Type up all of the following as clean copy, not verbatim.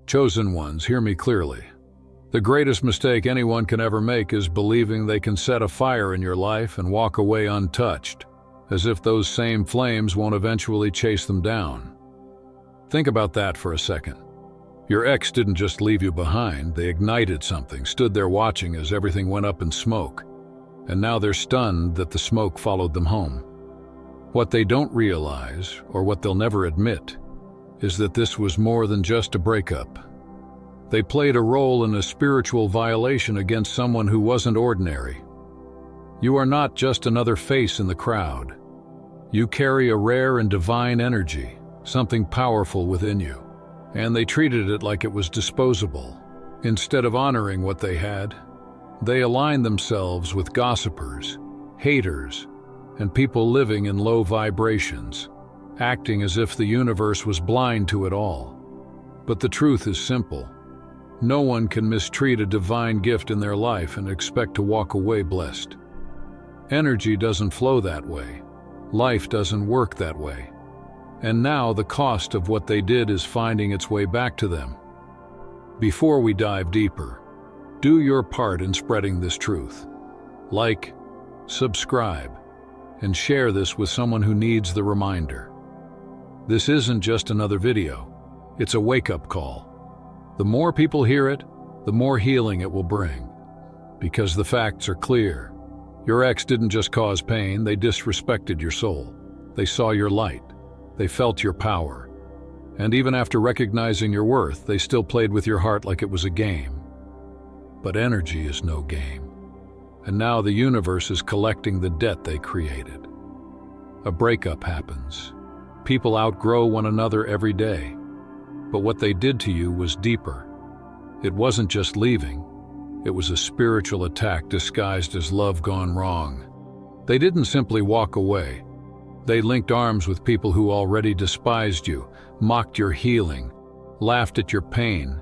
Chosen ones, hear me clearly. The greatest mistake anyone can ever make is believing they can set a fire in your life and walk away untouched, as if those same flames won't eventually chase them down. Think about that for a second. Your ex didn't just leave you behind, they ignited something, stood there watching as everything went up in smoke, and now they're stunned that the smoke followed them home. What they don't realize, or what they'll never admit, is that this was more than just a breakup. They played a role in a spiritual violation against someone who wasn't ordinary. You are not just another face in the crowd. You carry a rare and divine energy, something powerful within you, and they treated it like it was disposable. Instead of honoring what they had, they aligned themselves with gossipers, haters, and people living in low vibrations, acting as if the universe was blind to it all. But the truth is simple. No one can mistreat a divine gift in their life and expect to walk away blessed. Energy doesn't flow that way. Life doesn't work that way. And now the cost of what they did is finding its way back to them. Before we dive deeper, do your part in spreading this truth. Like, subscribe, and share this with someone who needs the reminder. This isn't just another video. It's a wake-up call. The more people hear it, the more healing it will bring. Because the facts are clear. Your ex didn't just cause pain, they disrespected your soul. They saw your light. They felt your power. And even after recognizing your worth, they still played with your heart like it was a game. But energy is no game. And now the universe is collecting the debt they created. A breakup happens. People outgrow one another every day. But what they did to you was deeper. It wasn't just leaving. It was a spiritual attack disguised as love gone wrong. They didn't simply walk away. They linked arms with people who already despised you, mocked your healing, laughed at your pain,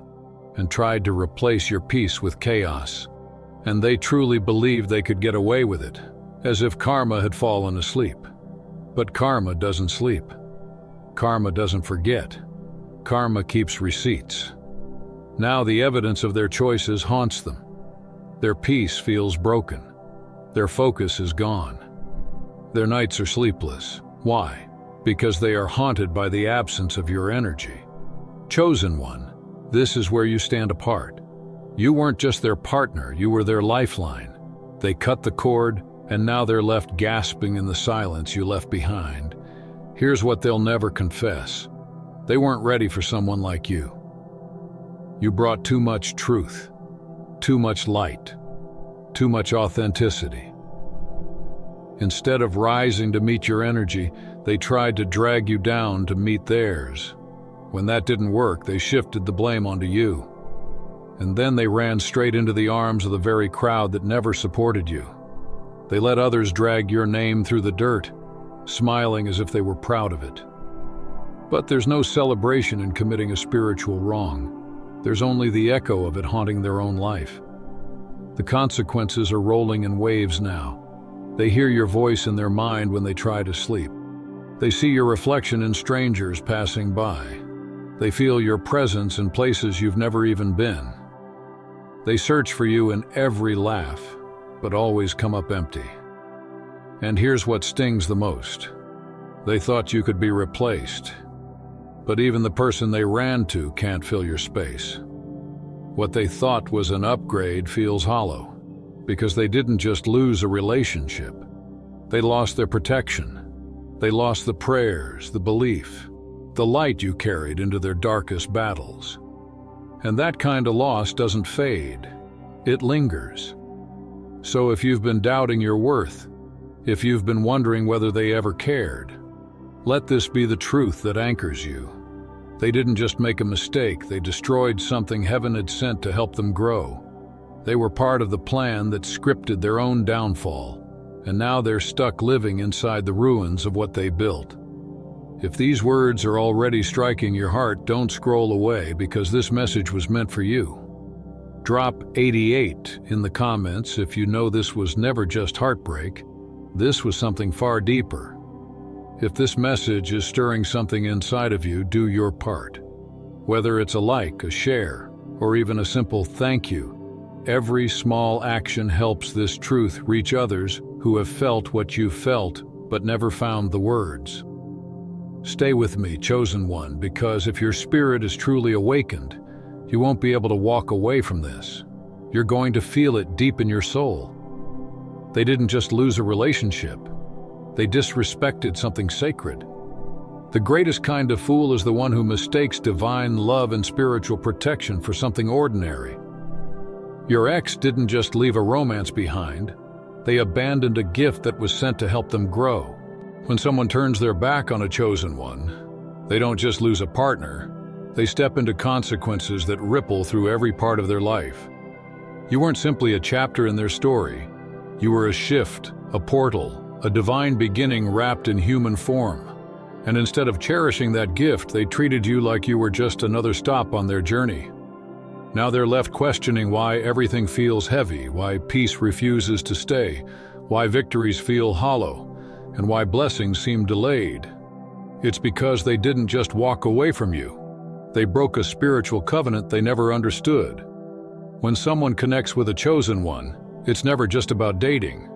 and tried to replace your peace with chaos. And they truly believed they could get away with it, as if karma had fallen asleep. But karma doesn't sleep. Karma doesn't forget. Karma keeps receipts. Now the evidence of their choices haunts them. Their peace feels broken. Their focus is gone. Their nights are sleepless. Why? Because they are haunted by the absence of your energy. Chosen one, this is where you stand apart. You weren't just their partner, you were their lifeline. They cut the cord, and now they're left gasping in the silence you left behind. Here's what they'll never confess. They weren't ready for someone like you. You brought too much truth, too much light, too much authenticity. Instead of rising to meet your energy, they tried to drag you down to meet theirs. When that didn't work, they shifted the blame onto you. And then they ran straight into the arms of the very crowd that never supported you. They let others drag your name through the dirt, smiling as if they were proud of it. But there's no celebration in committing a spiritual wrong. There's only the echo of it haunting their own life. The consequences are rolling in waves now. They hear your voice in their mind when they try to sleep. They see your reflection in strangers passing by. They feel your presence in places you've never even been. They search for you in every laugh, but always come up empty. And here's what stings the most. They thought you could be replaced. But even the person they ran to can't fill your space. What they thought was an upgrade feels hollow, because they didn't just lose a relationship. They lost their protection. They lost the prayers, the belief, the light you carried into their darkest battles. And that kind of loss doesn't fade. It lingers. So if you've been doubting your worth, if you've been wondering whether they ever cared, let this be the truth that anchors you. They didn't just make a mistake, they destroyed something heaven had sent to help them grow. They were part of the plan that scripted their own downfall, and now they're stuck living inside the ruins of what they built. If these words are already striking your heart, don't scroll away, because this message was meant for you. Drop 88 in the comments if you know this was never just heartbreak. This was something far deeper. If this message is stirring something inside of you, do your part. Whether it's a like, a share, or even a simple thank you, every small action helps this truth reach others who have felt what you felt but never found the words. Stay with me, chosen one, because if your spirit is truly awakened, you won't be able to walk away from this. You're going to feel it deep in your soul. They didn't just lose a relationship. They disrespected something sacred. The greatest kind of fool is the one who mistakes divine love and spiritual protection for something ordinary. Your ex didn't just leave a romance behind. They abandoned a gift that was sent to help them grow. When someone turns their back on a chosen one, they don't just lose a partner. They step into consequences that ripple through every part of their life. You weren't simply a chapter in their story. You were a shift, a portal, a divine beginning wrapped in human form. And instead of cherishing that gift, they treated you like you were just another stop on their journey. Now they're left questioning why everything feels heavy, why peace refuses to stay, why victories feel hollow, and why blessings seem delayed. It's because they didn't just walk away from you. They broke a spiritual covenant they never understood. When someone connects with a chosen one, it's never just about dating.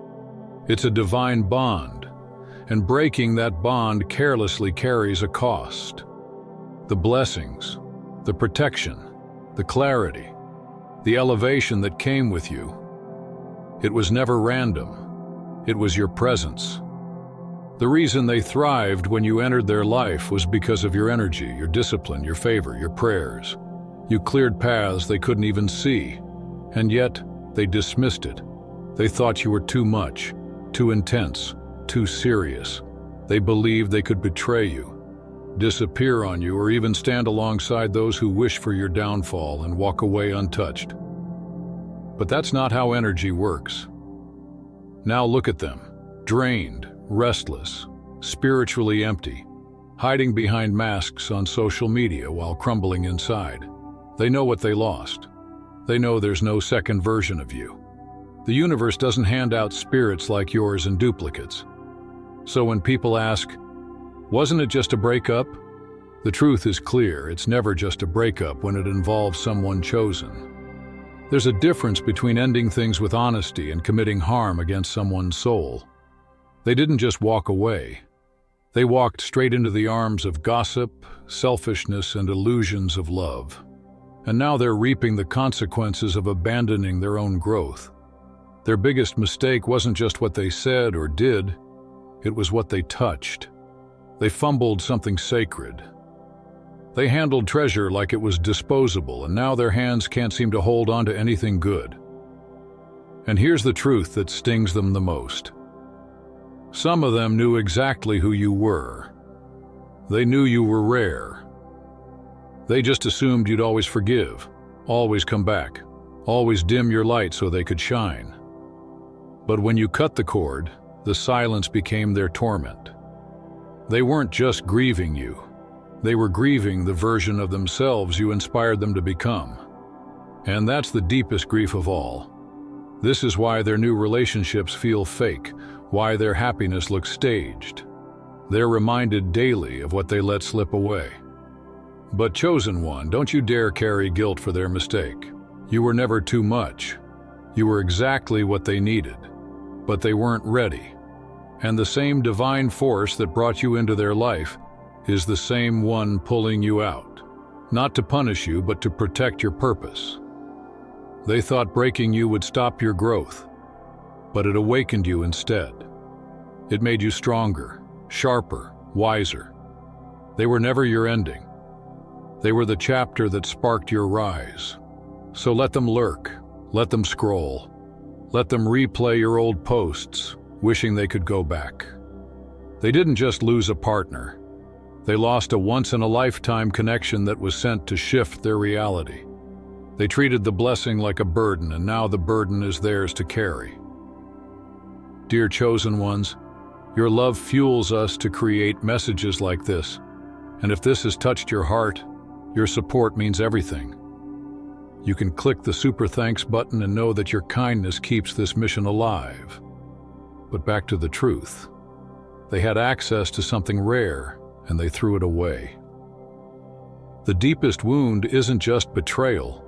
It's a divine bond, and breaking that bond carelessly carries a cost. The blessings, the protection, the clarity, the elevation that came with you. It was never random. It was your presence. The reason they thrived when you entered their life was because of your energy, your discipline, your favor, your prayers. You cleared paths they couldn't even see, and yet they dismissed it. They thought you were too much, too intense, too serious. They believed they could betray you, disappear on you, or even stand alongside those who wish for your downfall and walk away untouched. But that's not how energy works. Now look at them, drained, restless, spiritually empty, hiding behind masks on social media while crumbling inside. They know what they lost. They know there's no second version of you. The universe doesn't hand out spirits like yours in duplicates. So when people ask, wasn't it just a breakup? The truth is clear, it's never just a breakup when it involves someone chosen. There's a difference between ending things with honesty and committing harm against someone's soul. They didn't just walk away. They walked straight into the arms of gossip, selfishness, and illusions of love. And now they're reaping the consequences of abandoning their own growth. Their biggest mistake wasn't just what they said or did, it was what they touched. They fumbled something sacred. They handled treasure like it was disposable, and now their hands can't seem to hold on to anything good. And here's the truth that stings them the most. Some of them knew exactly who you were. They knew you were rare. They just assumed you'd always forgive, always come back, always dim your light so they could shine. But when you cut the cord, the silence became their torment. They weren't just grieving you. They were grieving the version of themselves you inspired them to become. And that's the deepest grief of all. This is why their new relationships feel fake, why their happiness looks staged. They're reminded daily of what they let slip away. But chosen one, don't you dare carry guilt for their mistake. You were never too much. You were exactly what they needed. But they weren't ready. And the same divine force that brought you into their life is the same one pulling you out. Not to punish you, but to protect your purpose. They thought breaking you would stop your growth, but it awakened you instead. It made you stronger, sharper, wiser. They were never your ending. They were the chapter that sparked your rise. So let them lurk, let them scroll, let them replay your old posts, wishing they could go back. They didn't just lose a partner. They lost a once-in-a-lifetime connection that was sent to shift their reality. They treated the blessing like a burden, and now the burden is theirs to carry. Dear chosen ones, your love fuels us to create messages like this. And if this has touched your heart, your support means everything. You can click the super thanks button and know that your kindness keeps this mission alive. But back to the truth. They had access to something rare, and they threw it away. The deepest wound isn't just betrayal.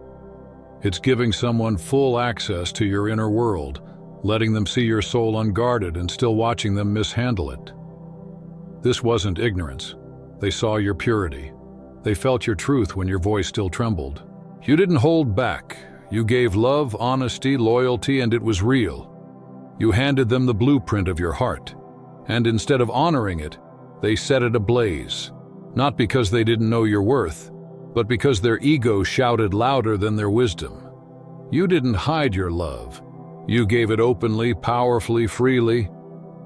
It's giving someone full access to your inner world, letting them see your soul unguarded and still watching them mishandle it. This wasn't ignorance. They saw your purity. They felt your truth when your voice still trembled. You didn't hold back. You gave love, honesty, loyalty, and it was real. You handed them the blueprint of your heart. And instead of honoring it, they set it ablaze. Not because they didn't know your worth, but because their ego shouted louder than their wisdom. You didn't hide your love. You gave it openly, powerfully, freely,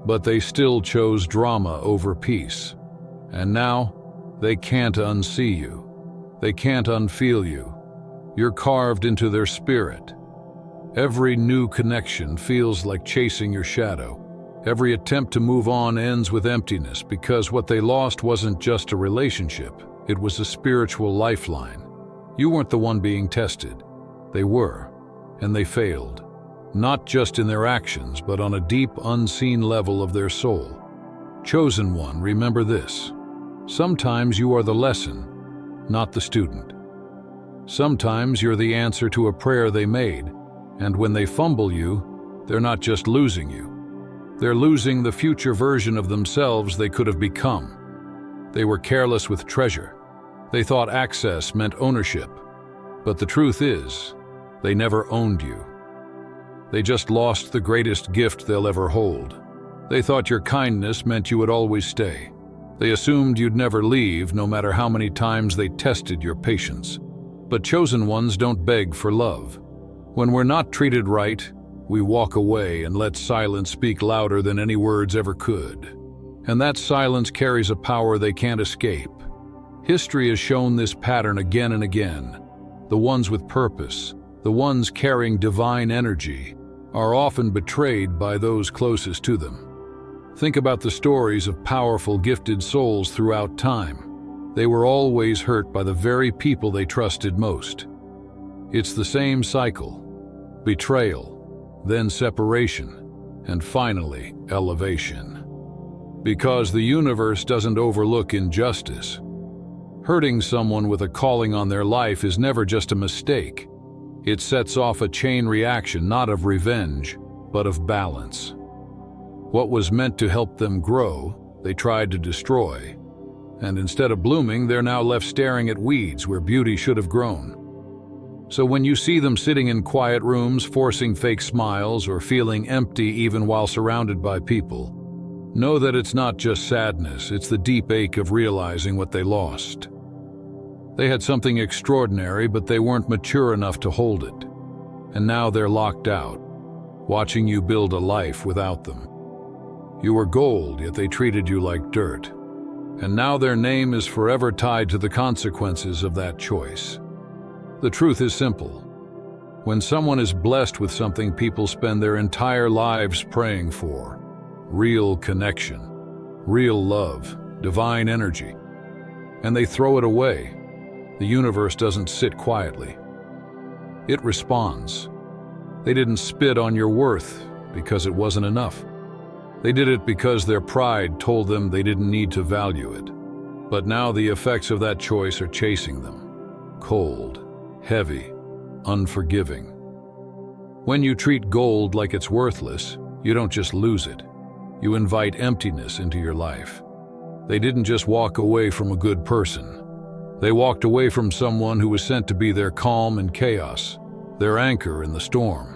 but they still chose drama over peace. And now, they can't unsee you. They can't unfeel you. You're carved into their spirit. Every new connection feels like chasing your shadow. Every attempt to move on ends with emptiness because what they lost wasn't just a relationship, it was a spiritual lifeline. You weren't the one being tested. They were, and they failed. Not just in their actions, but on a deep, unseen level of their soul. Chosen one, remember this. Sometimes you are the lesson, not the student. Sometimes you're the answer to a prayer they made, and when they fumble you, they're not just losing you. They're losing the future version of themselves they could have become. They were careless with treasure. They thought access meant ownership. But the truth is, they never owned you. They just lost the greatest gift they'll ever hold. They thought your kindness meant you would always stay. They assumed you'd never leave, no matter how many times they tested your patience. But chosen ones don't beg for love. When we're not treated right, we walk away and let silence speak louder than any words ever could. And that silence carries a power they can't escape. History has shown this pattern again and again. The ones with purpose, the ones carrying divine energy, are often betrayed by those closest to them. Think about the stories of powerful, gifted souls throughout time. They were always hurt by the very people they trusted most. It's the same cycle: betrayal, then separation, and finally elevation. Because the universe doesn't overlook injustice. Hurting someone with a calling on their life is never just a mistake. It sets off a chain reaction, not of revenge, but of balance. What was meant to help them grow, they tried to destroy. And instead of blooming, they're now left staring at weeds where beauty should have grown. So when you see them sitting in quiet rooms, forcing fake smiles, or feeling empty even while surrounded by people, know that it's not just sadness, it's the deep ache of realizing what they lost. They had something extraordinary, but they weren't mature enough to hold it. And now they're locked out, watching you build a life without them. You were gold, yet they treated you like dirt. And now their name is forever tied to the consequences of that choice. The truth is simple. When someone is blessed with something people spend their entire lives praying for, real connection, real love, divine energy, and they throw it away, the universe doesn't sit quietly. It responds. They didn't spit on your worth because it wasn't enough. They did it because their pride told them they didn't need to value it. But now the effects of that choice are chasing them. Cold, heavy, unforgiving. When you treat gold like it's worthless, you don't just lose it. You invite emptiness into your life. They didn't just walk away from a good person. They walked away from someone who was sent to be their calm in chaos, their anchor in the storm,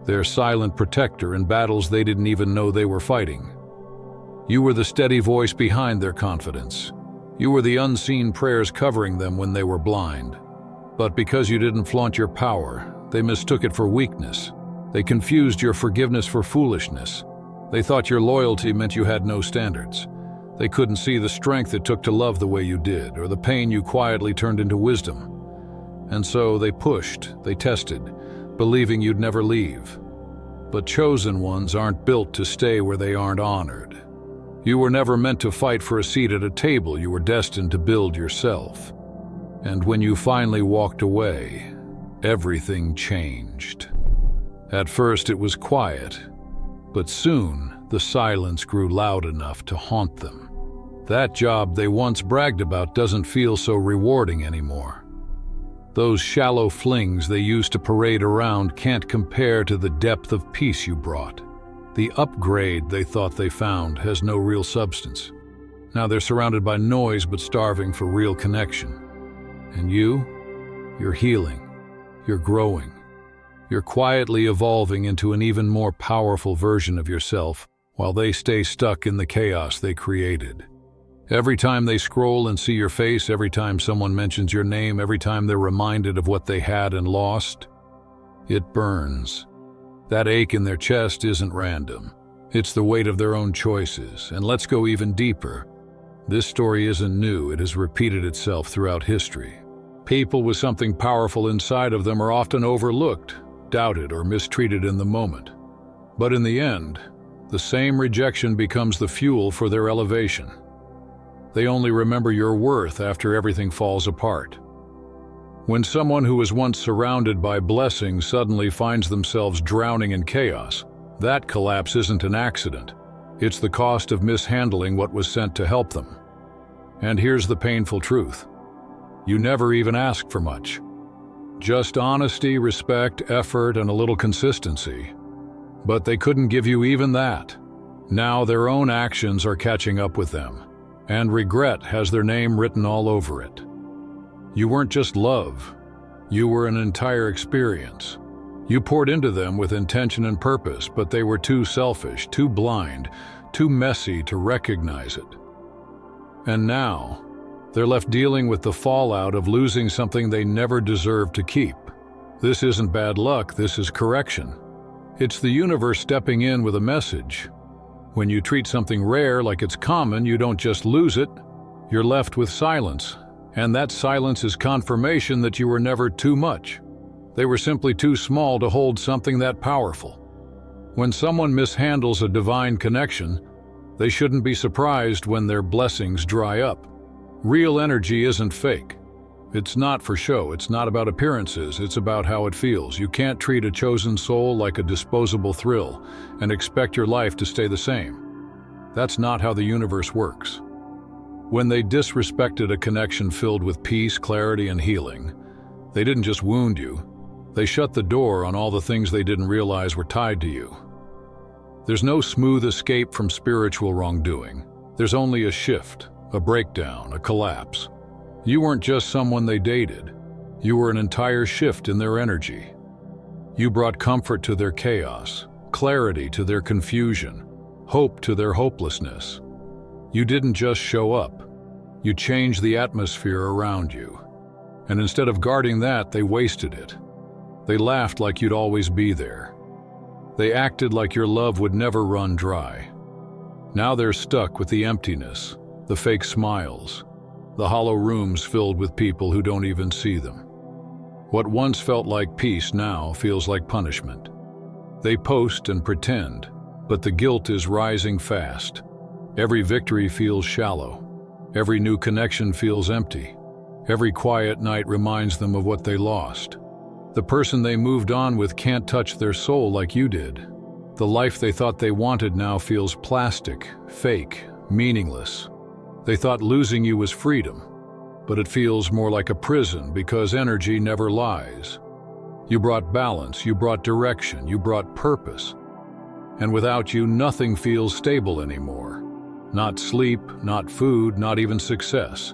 their silent protector in battles they didn't even know they were fighting. You were the steady voice behind their confidence. You were the unseen prayers covering them when they were blind. But because you didn't flaunt your power, they mistook it for weakness. They confused your forgiveness for foolishness. They thought your loyalty meant you had no standards. They couldn't see the strength it took to love the way you did, or the pain you quietly turned into wisdom. And so they pushed, they tested, believing you'd never leave. But chosen ones aren't built to stay where they aren't honored. You were never meant to fight for a seat at a table. You were destined to build yourself. And when you finally walked away, everything changed. At first it was quiet, but soon the silence grew loud enough to haunt them. That job they once bragged about doesn't feel so rewarding anymore. Those shallow flings they used to parade around can't compare to the depth of peace you brought. The upgrade they thought they found has no real substance. Now they're surrounded by noise but starving for real connection. And you're healing. You're growing. You're quietly evolving into an even more powerful version of yourself while they stay stuck in the chaos they created. Every time they scroll and see your face, every time someone mentions your name, every time they're reminded of what they had and lost, it burns. That ache in their chest isn't random. It's the weight of their own choices. And let's go even deeper. This story isn't new. It has repeated itself throughout history. People with something powerful inside of them are often overlooked, doubted, or mistreated in the moment. But in the end, the same rejection becomes the fuel for their elevation. They only remember your worth after everything falls apart. When someone who was once surrounded by blessings suddenly finds themselves drowning in chaos, that collapse isn't an accident. It's the cost of mishandling what was sent to help them. And here's the painful truth. You never even asked for much. Just honesty, respect, effort, and a little consistency. But they couldn't give you even that. Now their own actions are catching up with them, and regret has their name written all over it. You weren't just love. You were an entire experience. You poured into them with intention and purpose, but they were too selfish, too blind, too messy to recognize it. And now, they're left dealing with the fallout of losing something they never deserved to keep. This isn't bad luck, this is correction. It's the universe stepping in with a message. When you treat something rare like it's common, you don't just lose it, you're left with silence. And that silence is confirmation that you were never too much. They were simply too small to hold something that powerful. When someone mishandles a divine connection, they shouldn't be surprised when their blessings dry up. Real energy isn't fake. It's not for show, it's not about appearances, it's about how it feels. You can't treat a chosen soul like a disposable thrill and expect your life to stay the same. That's not how the universe works. When they disrespected a connection filled with peace, clarity, and healing, they didn't just wound you, they shut the door on all the things they didn't realize were tied to you. There's no smooth escape from spiritual wrongdoing. There's only a shift, a breakdown, a collapse. You weren't just someone they dated. You were an entire shift in their energy. You brought comfort to their chaos, clarity to their confusion, hope to their hopelessness. You didn't just show up. You changed the atmosphere around you. And instead of guarding that, they wasted it. They laughed like you'd always be there. They acted like your love would never run dry. Now they're stuck with the emptiness, the fake smiles, the hollow rooms filled with people who don't even see them. What once felt like peace now feels like punishment. They post and pretend, but the guilt is rising fast. Every victory feels shallow. Every new connection feels empty. Every quiet night reminds them of what they lost. The person they moved on with can't touch their soul like you did. The life they thought they wanted now feels plastic, fake, meaningless. They thought losing you was freedom, but it feels more like a prison because energy never lies. You brought balance, you brought direction, you brought purpose. And without you, nothing feels stable anymore. Not sleep, not food, not even success.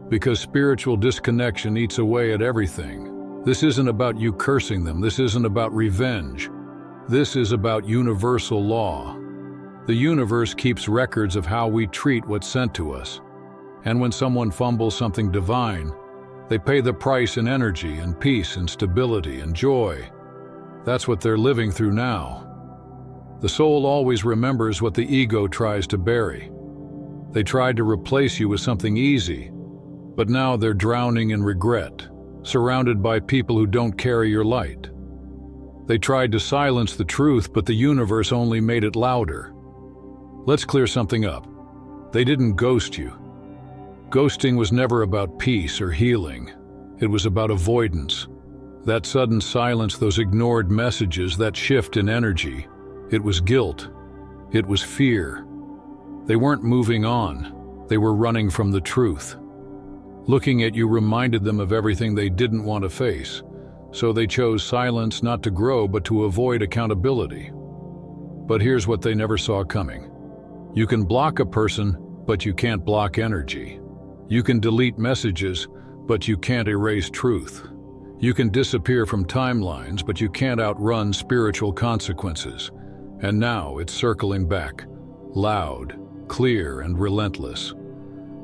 Because spiritual disconnection eats away at everything. This isn't about you cursing them. This isn't about revenge. This is about universal law. The universe keeps records of how we treat what's sent to us. And when someone fumbles something divine, they pay the price in energy and peace and stability and joy. That's what they're living through now. The soul always remembers what the ego tries to bury. They tried to replace you with something easy, but now they're drowning in regret, surrounded by people who don't carry your light. They tried to silence the truth, but the universe only made it louder. Let's clear something up. They didn't ghost you. Ghosting was never about peace or healing. It was about avoidance. That sudden silence, those ignored messages, that shift in energy. It was guilt. It was fear. They weren't moving on. They were running from the truth. Looking at you reminded them of everything they didn't want to face, so they chose silence not to grow but to avoid accountability. But here's what they never saw coming. You can block a person, but you can't block energy. You can delete messages, but you can't erase truth. You can disappear from timelines, but you can't outrun spiritual consequences. And now it's circling back, loud, clear, and relentless.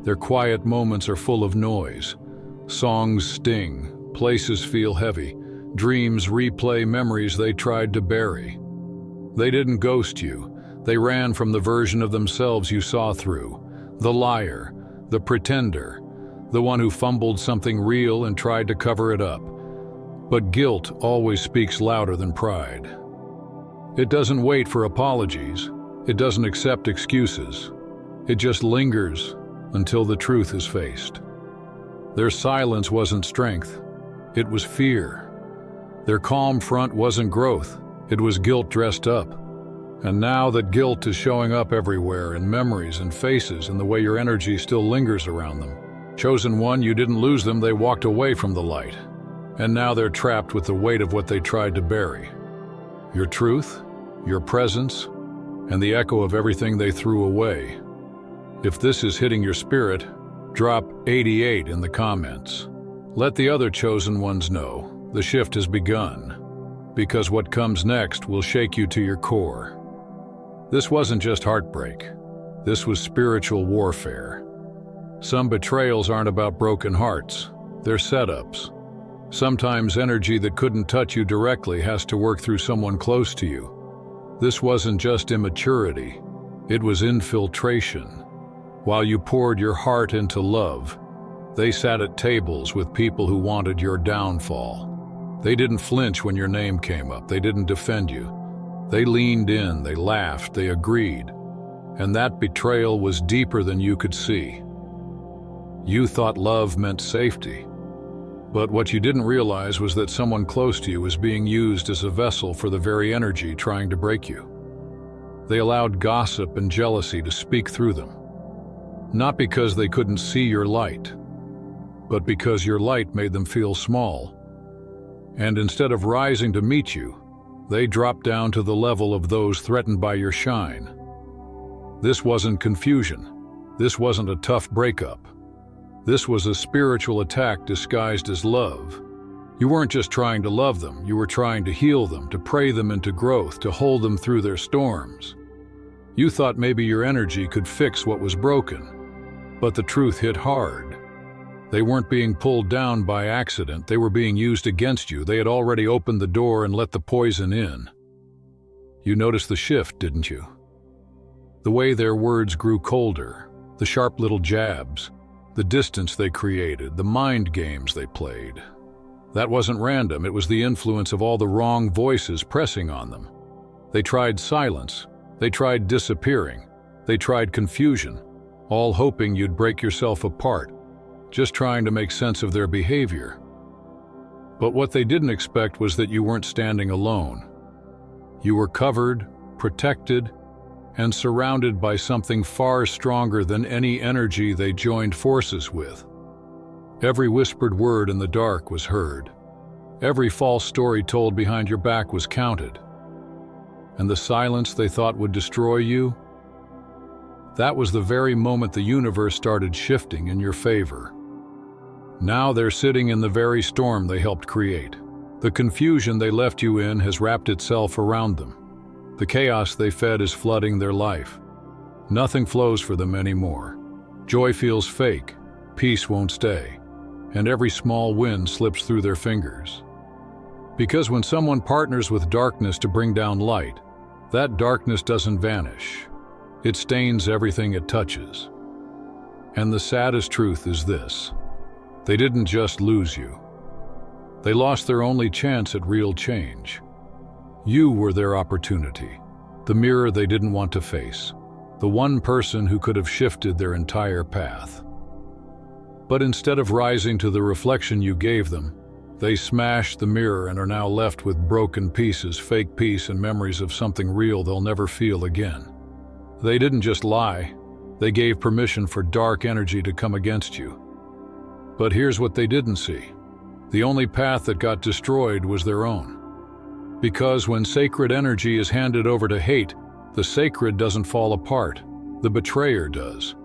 Their quiet moments are full of noise. Songs sting, places feel heavy, dreams replay memories they tried to bury. They didn't ghost you. They ran from the version of themselves you saw through. The liar, the pretender, the one who fumbled something real and tried to cover it up. But guilt always speaks louder than pride. It doesn't wait for apologies. It doesn't accept excuses. It just lingers until the truth is faced. Their silence wasn't strength. It was fear. Their calm front wasn't growth. It was guilt dressed up. And now that guilt is showing up everywhere in memories and faces and the way your energy still lingers around them. Chosen one, you didn't lose them, they walked away from the light. And now they're trapped with the weight of what they tried to bury. Your truth, your presence, and the echo of everything they threw away. If this is hitting your spirit, drop 88 in the comments. Let the other chosen ones know the shift has begun, because what comes next will shake you to your core. This wasn't just heartbreak. This was spiritual warfare. Some betrayals aren't about broken hearts. They're setups. Sometimes energy that couldn't touch you directly has to work through someone close to you. This wasn't just immaturity. It was infiltration. While you poured your heart into love, they sat at tables with people who wanted your downfall. They didn't flinch when your name came up. They didn't defend you. They leaned in, they laughed, they agreed. And that betrayal was deeper than you could see. You thought love meant safety. But what you didn't realize was that someone close to you was being used as a vessel for the very energy trying to break you. They allowed gossip and jealousy to speak through them. Not because they couldn't see your light, but because your light made them feel small. And instead of rising to meet you, they dropped down to the level of those threatened by your shine. This wasn't confusion. This wasn't a tough breakup. This was a spiritual attack disguised as love. You weren't just trying to love them, you were trying to heal them, to pray them into growth, to hold them through their storms. You thought maybe your energy could fix what was broken, but the truth hit hard. They weren't being pulled down by accident, they were being used against you. They had already opened the door and let the poison in. You noticed the shift, didn't you? The way their words grew colder, the sharp little jabs, the distance they created, the mind games they played. That wasn't random, it was the influence of all the wrong voices pressing on them. They tried silence, they tried disappearing, they tried confusion, all hoping you'd break yourself apart, just trying to make sense of their behavior. But what they didn't expect was that you weren't standing alone. You were covered, protected, and surrounded by something far stronger than any energy they joined forces with. Every whispered word in the dark was heard. Every false story told behind your back was counted. And the silence they thought would destroy you? That was the very moment the universe started shifting in your favor. Now they're sitting in the very storm they helped create. The confusion they left you in has wrapped itself around them. The chaos they fed is flooding their life. Nothing flows for them anymore. Joy feels fake, peace won't stay, and every small win slips through their fingers. Because when someone partners with darkness to bring down light, that darkness doesn't vanish. It stains everything it touches. And the saddest truth is this: they didn't just lose you. They lost their only chance at real change. You were their opportunity, the mirror they didn't want to face, the one person who could have shifted their entire path. But instead of rising to the reflection you gave them, they smashed the mirror and are now left with broken pieces, fake peace, and memories of something real they'll never feel again. They didn't just lie, They gave permission for dark energy to come against you. But here's what they didn't see. The only path that got destroyed was their own. Because when sacred energy is handed over to hate, the sacred doesn't fall apart. The betrayer does.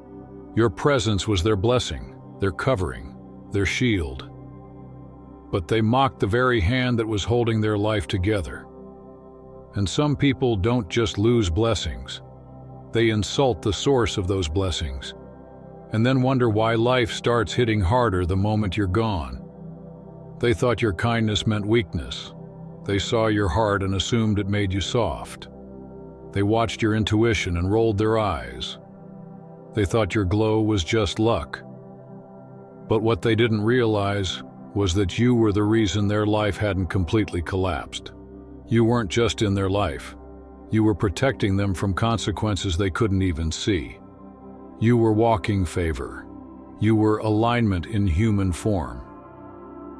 Your presence was their blessing, their covering, their shield. But they mocked the very hand that was holding their life together. And some people don't just lose blessings. They insult the source of those blessings, and then wonder why life starts hitting harder the moment you're gone. They thought your kindness meant weakness. They saw your heart and assumed it made you soft. They watched your intuition and rolled their eyes. They thought your glow was just luck. But what they didn't realize was that you were the reason their life hadn't completely collapsed. You weren't just in their life. You were protecting them from consequences they couldn't even see. You were walking favor. You were alignment in human form.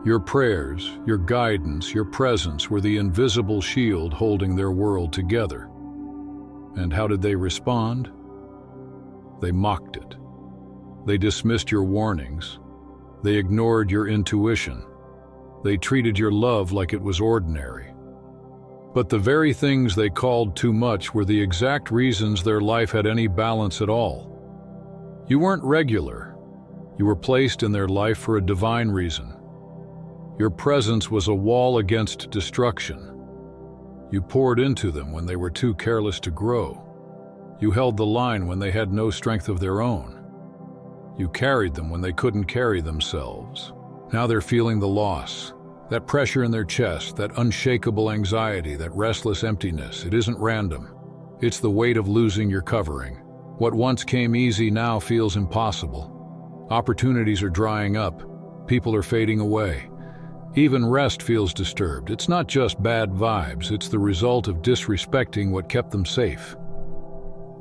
Your prayers, your guidance, your presence were the invisible shield holding their world together. And how did they respond? They mocked it. They dismissed your warnings. They ignored your intuition. They treated your love like it was ordinary. But the very things they called too much were the exact reasons their life had any balance at all. You weren't regular. You were placed in their life for a divine reason. Your presence was a wall against destruction. You poured into them when they were too careless to grow. You held the line when they had no strength of their own. You carried them when they couldn't carry themselves. Now they're feeling the loss, that pressure in their chest, that unshakable anxiety, that restless emptiness. It isn't random. It's the weight of losing your covering. What once came easy now feels impossible. Opportunities are drying up. People are fading away. Even rest feels disturbed. It's not just bad vibes, it's the result of disrespecting what kept them safe.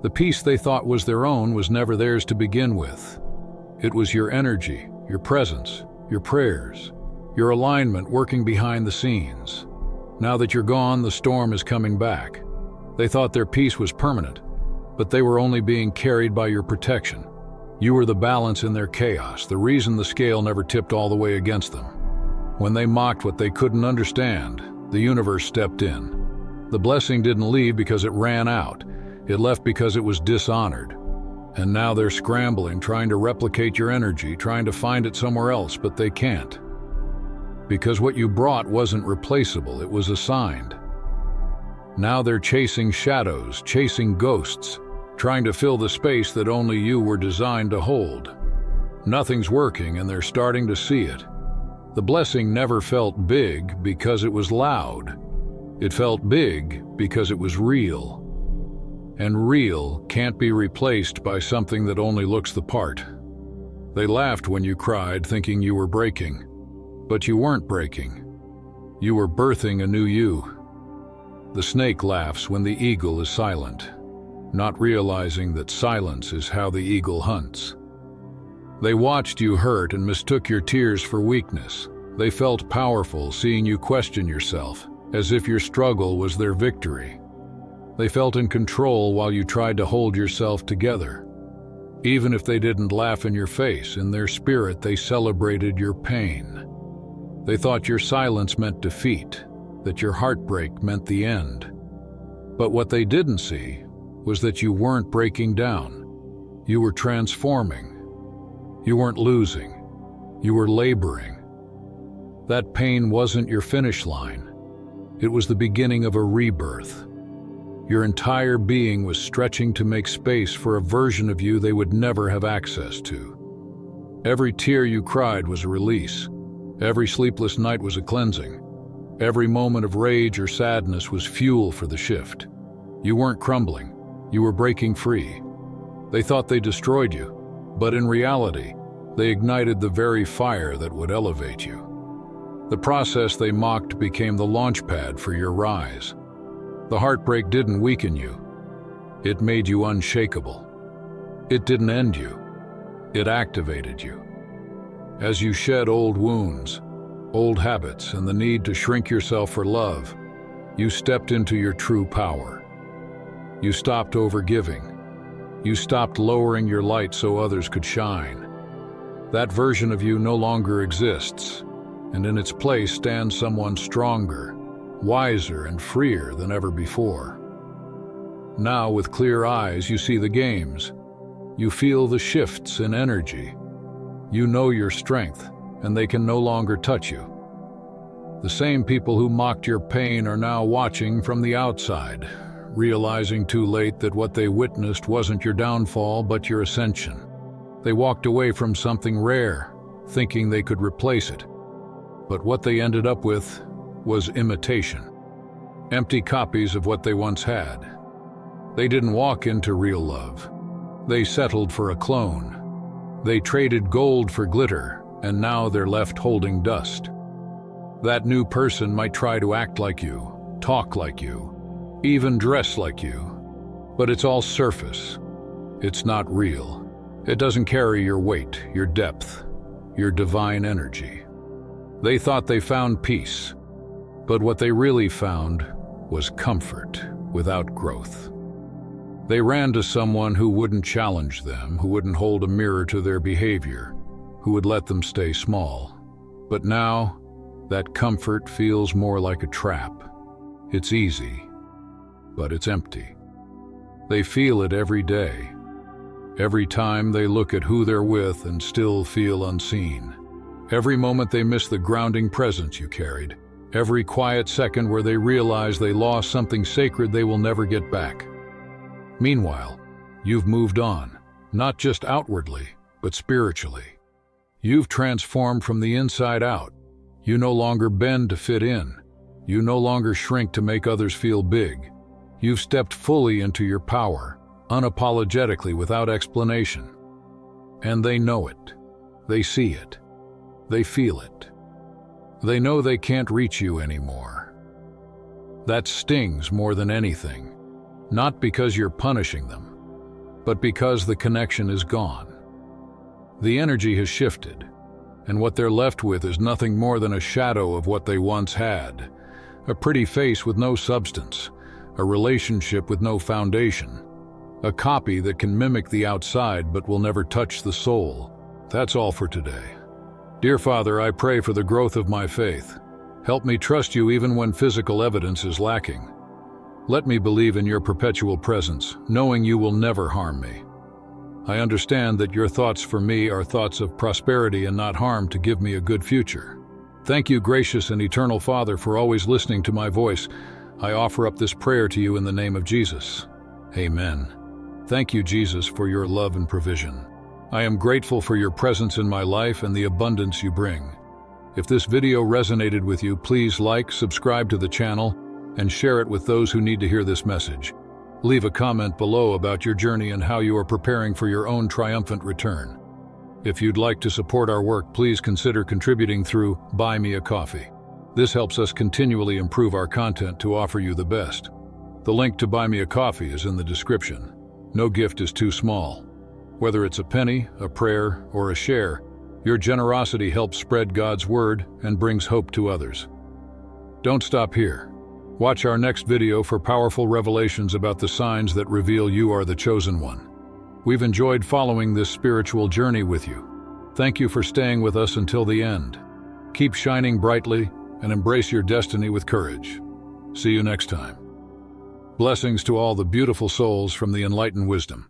The peace they thought was their own was never theirs to begin with. It was your energy, your presence, your prayers, your alignment working behind the scenes. Now that you're gone, the storm is coming back. They thought their peace was permanent, but they were only being carried by your protection. You were the balance in their chaos, the reason the scale never tipped all the way against them. When they mocked what they couldn't understand, the universe stepped in. The blessing didn't leave because it ran out. It left because it was dishonored. And now they're scrambling, trying to replicate your energy, trying to find it somewhere else, but they can't. Because what you brought wasn't replaceable, it was assigned. Now they're chasing shadows, chasing ghosts, trying to fill the space that only you were designed to hold. Nothing's working, and they're starting to see it. The blessing never felt big because it was loud. It felt big because it was real. And real can't be replaced by something that only looks the part. They laughed when you cried, thinking you were breaking. But you weren't breaking. You were birthing a new you. The snake laughs when the eagle is silent, not realizing that silence is how the eagle hunts. They watched you hurt and mistook your tears for weakness. They felt powerful, seeing you question yourself, as if your struggle was their victory. They felt in control while you tried to hold yourself together. Even if they didn't laugh in your face, in their spirit they celebrated your pain. They thought your silence meant defeat, that your heartbreak meant the end. But what they didn't see was that you weren't breaking down. You were transforming. You weren't losing. You were laboring. That pain wasn't your finish line. It was the beginning of a rebirth. Your entire being was stretching to make space for a version of you they would never have access to. Every tear you cried was a release. Every sleepless night was a cleansing. Every moment of rage or sadness was fuel for the shift. You weren't crumbling. You were breaking free. They thought they destroyed you, but in reality, they ignited the very fire that would elevate you. The process they mocked became the launch pad for your rise. The heartbreak didn't weaken you. It made you unshakable. It didn't end you. It activated you. As you shed old wounds, old habits, and the need to shrink yourself for love, you stepped into your true power. You stopped overgiving. You stopped lowering your light so others could shine. That version of you no longer exists, and in its place stands someone stronger, wiser, and freer than ever before. Now, with clear eyes, you see the games. You feel the shifts in energy. You know your strength, and they can no longer touch you. The same people who mocked your pain are now watching from the outside, realizing too late that what they witnessed wasn't your downfall but your ascension. They walked away from something rare, thinking they could replace it. But what they ended up with was imitation. Empty copies of what they once had. They didn't walk into real love. They settled for a clone. They traded gold for glitter, and now they're left holding dust. That new person might try to act like you, talk like you, even dress like you. But it's all surface. It's not real. It doesn't carry your weight, your depth, your divine energy. They thought they found peace, but what they really found was comfort without growth. They ran to someone who wouldn't challenge them, who wouldn't hold a mirror to their behavior, who would let them stay small. But now, that comfort feels more like a trap. It's easy, but it's empty. They feel it every day. Every time they look at who they're with and still feel unseen. Every moment they miss the grounding presence you carried. Every quiet second where they realize they lost something sacred they will never get back. Meanwhile, you've moved on, not just outwardly, but spiritually. You've transformed from the inside out. You no longer bend to fit in. You no longer shrink to make others feel big. You've stepped fully into your power, unapologetically, without explanation. And they know it. They see it. They feel it. They know they can't reach you anymore. That stings more than anything. Not because you're punishing them, but because the connection is gone. The energy has shifted, and what they're left with is nothing more than a shadow of what they once had. A pretty face with no substance, a relationship with no foundation, a copy that can mimic the outside but will never touch the soul. That's all for today. Dear Father, I pray for the growth of my faith. Help me trust you even when physical evidence is lacking. Let me believe in your perpetual presence, knowing you will never harm me. I understand that your thoughts for me are thoughts of prosperity and not harm, to give me a good future. Thank you, gracious and eternal Father, for always listening to my voice. I offer up this prayer to you in the name of Jesus. Amen. Thank you, Jesus, for your love and provision. I am grateful for your presence in my life and the abundance you bring. If this video resonated with you, please like, subscribe to the channel, and share it with those who need to hear this message. Leave a comment below about your journey and how you are preparing for your own triumphant return. If you'd like to support our work, please consider contributing through Buy Me a Coffee. This helps us continually improve our content to offer you the best. The link to Buy Me a Coffee is in the description. No gift is too small. Whether it's a penny, a prayer, or a share, your generosity helps spread God's word and brings hope to others. Don't stop here. Watch our next video for powerful revelations about the signs that reveal you are the chosen one. We've enjoyed following this spiritual journey with you. Thank you for staying with us until the end. Keep shining brightly and embrace your destiny with courage. See you next time. Blessings to all the beautiful souls from the Enlighten Wisdom.